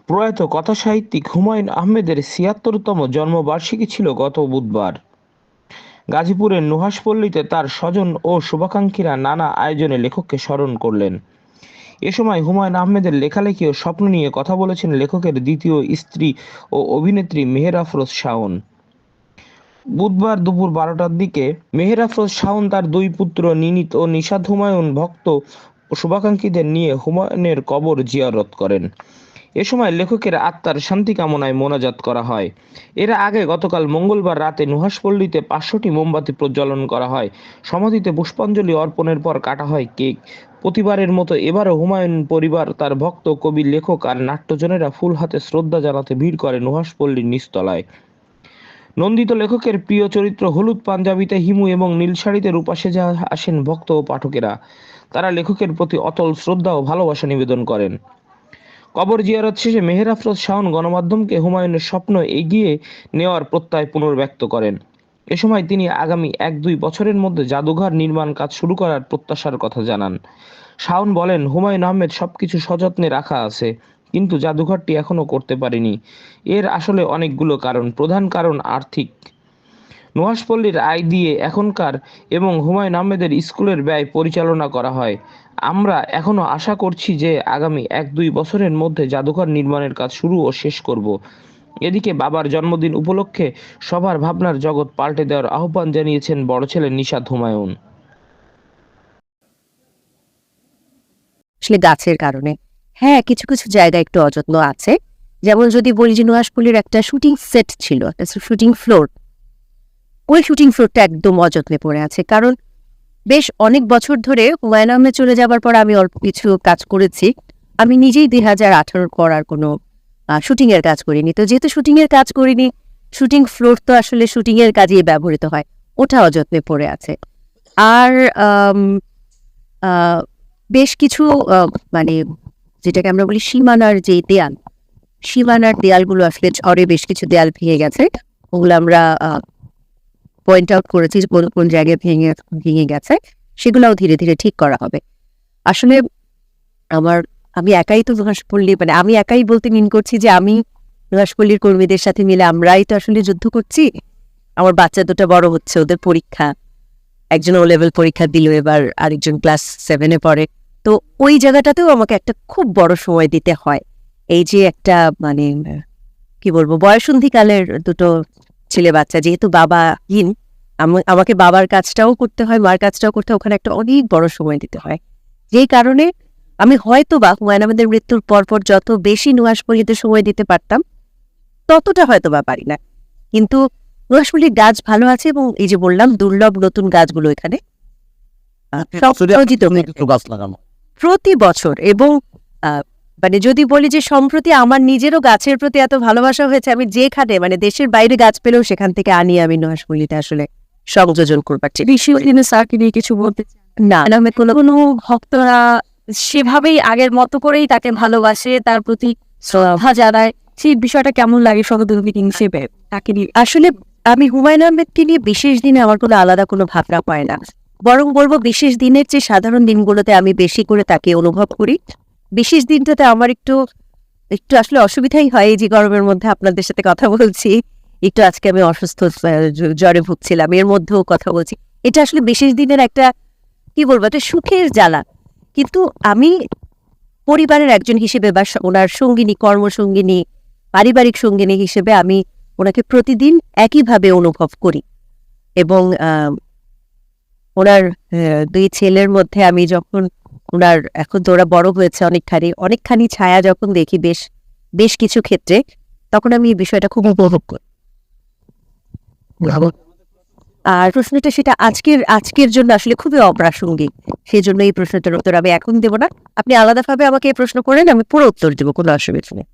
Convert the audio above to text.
প্রয়াত কথাসাহিত্যিক হুমায়ূন আহমেদের ৭৬তম জন্মবার্ষিকী ছিল গত বুধবার। গাজীপুরের নুহাশপল্লীতে তার স্বজন ও শুভাকাঙ্ক্ষীরা নানা আয়োজনে লেখককে স্মরণ করলেন। এ সময় হুমায়ূন আহমেদের লেখালেখি ও স্বপ্ন নিয়ে কথা বলেছেন লেখকের দ্বিতীয় স্ত্রী ও অভিনেত্রী মেহের আফরোজ শাওন। বুধবার দুপুর ১২টার দিকে মেহের আফরোজ শাওন তার দুই পুত্র নিনীত ও নিশাত হুমায়ূন ভক্ত ও শুভাকাঙ্ক্ষীদের নিয়ে হুমায়ূনের কবর জিয়ারত করেন। এ সময় লেখকের আত্মার শান্তি কামনায় মোনাজাত করা হয়। এর আগে গতকাল মঙ্গলবার রাতে নুহাশপল্লীতে ৫০০টি মোমবাতি প্রজ্বলন করা হয়। সমাধিতে পুষ্পাঞ্জলি অর্পণের পর কাটা হয় কেক। প্রতিবারের মতো এবারও হুমায়ূন পরিবার, তার ভক্ত, কবি, লেখক আর নাট্যজনেরা ফুল হাতে শ্রদ্ধা জানাতে ভিড় করে নুহাশপল্লীর নিচতলায়। নন্দিত লেখকের প্রিয় চরিত্র হলুদ পাঞ্জাবিতে হিমু এবং নীল শাড়িতে রূপা সেজে আসেন ভক্ত ও পাঠকেরা। তারা লেখকের প্রতি অতল শ্রদ্ধা ও ভালোবাসা নিবেদন করেন। কবর জিয়ারত শেষে মেহের আফরোজ শাওন গণমাধ্যমকে হুমায়ূনের স্বপ্ন এগিয়ে নেওয়ার প্রত্যয় পুনর্ব্যক্ত করেন। এ সময় তিনি আগামী ১-২ বছরের মধ্যে জাদুঘর নির্মাণ কাজ শুরু করার প্রত্যাশার কথা জানান। শাওন বলেন, হুমায়ূন আহমেদ সবকিছু সযত্নে রাখা আছে, কিন্তু জাদুঘরটি এখনো করতে পারেনি। এর আসলে অনেকগুলো কারণ। প্রধান কারণ আর্থিক। নুহাশপল্লীর আয় দিয়ে এখনকার এবং হুমায়ূন আহমেদের স্কুলের ব্যয় পরিচালনা করা হয়। আমরা এখনো আশা করছি যে আগামী ১-২ বছরের মধ্যে জাদুঘর নির্মাণের কাজ শুরু ও শেষ করব। এদিকে বাবার জন্মদিন উপলক্ষে সবার ভাবনার জগৎ পাল্টে দেওয়ার আহ্বান জানিয়েছেন বড় ছেলে নিশাত হুমায়ূন। আসলে গাছের কারণে। হ্যাঁ, কিছু, কিছু জায়গায় একটু অযত্ন আছে। যেমন যদি বলি যে নুহাশপল্লীর একটা শুটিং সেট ছিল, একটা শুটিং ফ্লোর। ওই শুটিং ফ্লোরটা একদম অযত্নে পড়ে আছে। কারণ বেশ অনেক বছর ধরে হুমায়ূন আহমেদ চলে যাবার পর আমি অল্প কিছু কাজ করেছি। আমি নিজেই ২০১৮ পর আর কোনো শুটিং এর কাজ করিনি। তো যেহেতু শুটিং এর কাজ করিনি, শুটিং ফ্লোর তো আসলে শুটিং এর কাজেই ব্যবহৃত হয়। ওটা অযত্নে পড়ে আছে। আর আম আ বেশ কিছু মানে যেটাকে আমরা বলি সীমানার যে দেয়াল, সীমানার দেয়ালগুলো আসলে ঝড়ে বেশ কিছু দেয়াল ভেঙে গেছে। ওগুলো আমরা পয়েন্ট আউট করেছি যে কোন, কোন জায়গায় ভেঙে গেছে। সেগুলাও ধীরে, ধীরে ঠিক করা হবে। আসলে আমার আমি একাই তো নুহাশপল্লী, মানে আমি একাই বলতে মিন করছি যে আমি নুহাশপল্লীর কর্মীদের সাথে মিলে আমরাই তো আসলে যুদ্ধ করছি। আমার বাচ্চা দুটো বড় হচ্ছে, ওদের পরীক্ষা। একজন ও লেভেল পরীক্ষা দিল এবার, আরেকজন ক্লাস 7 এ পড়ে। তো ওই জায়গাটাতেও আমাকে একটা খুব বড় সময় দিতে হয়। এই যে একটা মানে কি বলবো, বয়ঃসন্ধিকালের দুটো ছেলে বাচ্চা, যেহেতু বাবাহীন, আমাকে বাবার কাজটাও করতে হয়, মার কাজটাও করতে হয়, ওখানে একটা অনেক বড় সময় দিতে হয়। যেই কারণে আমি হয়তো বা হুমায়ূন আহমেদের মৃত্যুর পরপর যত বেশি নুহাশপল্লীতে সময় দিতে পারতাম, ততটা হয়তো বা পারি না। কিন্তু নুহাশপল্লীর গাছ ভালো আছে এবং এই যে বললাম দুর্লভ নতুন গাছগুলো এখানে সংরক্ষিত প্রতি বছর। এবং মানে যদি বলি যে সম্প্রতি আমার নিজেরও গাছের প্রতি এত ভালোবাসা হয়েছে, আমি যেখানে মানে দেশের বাইরে গাছ পেলেও সেখান থেকে আনি আমি নুহাশপল্লীতে আসলে সংযোজন করবার স্যারকে নিয়ে কিছু বলতে না। আমি কোনো কোনো ভক্তরা সেভাবেই আগের মতো করেই তাকে ভালোবাসে, তার প্রতি শ্রদ্ধা জানায়। সেই বিষয়টা কেমন লাগে সহধর্মিক হিসেবে তাকে নিয়ে? আসলে আমি হুমায়ূন আহমেদকে নিয়ে বিশেষ দিনে আমার কোনো আলাদা কোনো ভাবনা পায় না, বরং বলবো বিশেষ দিনের চেয়ে সাধারণ দিনগুলোতে আমি বেশি করে তাকে অনুভব করি। বিশেষ দিনটাতে আমার একটু একটু আসলে অসুবিধাই হয়। এই যে গরমের মধ্যে আপনাদের সাথে কথা বলছি, একটু আজকে আমি অসুস্থ, জ্বরে ভুগছিলাম, এর মধ্যেও কথা বলছি। এটা আসলে বিশেষ দিনের একটা কি বলবো, একটা সুখের জ্বালা। কিন্তু আমি পরিবারের একজন হিসেবে বা ওনার সঙ্গিনী, কর্মসঙ্গিনী, পারিবারিক সঙ্গিনী হিসেবে আমি ওনাকে প্রতিদিন একইভাবে অনুভব করি। এবং ওনার দুই ছেলের মধ্যে আমি যখন ওনার, এখন তো ওরা বড় হয়েছে অনেকখানি ছায়া যখন দেখি বেশ বেশ কিছু ক্ষেত্রে, তখন আমি এই বিষয়টা খুব উপভোগ করি। আর প্রশ্নটা সেটা আজকের জন্য আসলে খুবই অপ্রাসঙ্গিক, সেই জন্য এই প্রশ্নটার উত্তর আমি এখন দেবো না। আপনি আলাদাভাবে আমাকে এই প্রশ্ন করেন, আমি পুরো উত্তর দেবো, কোনো অসুবিধা নেই।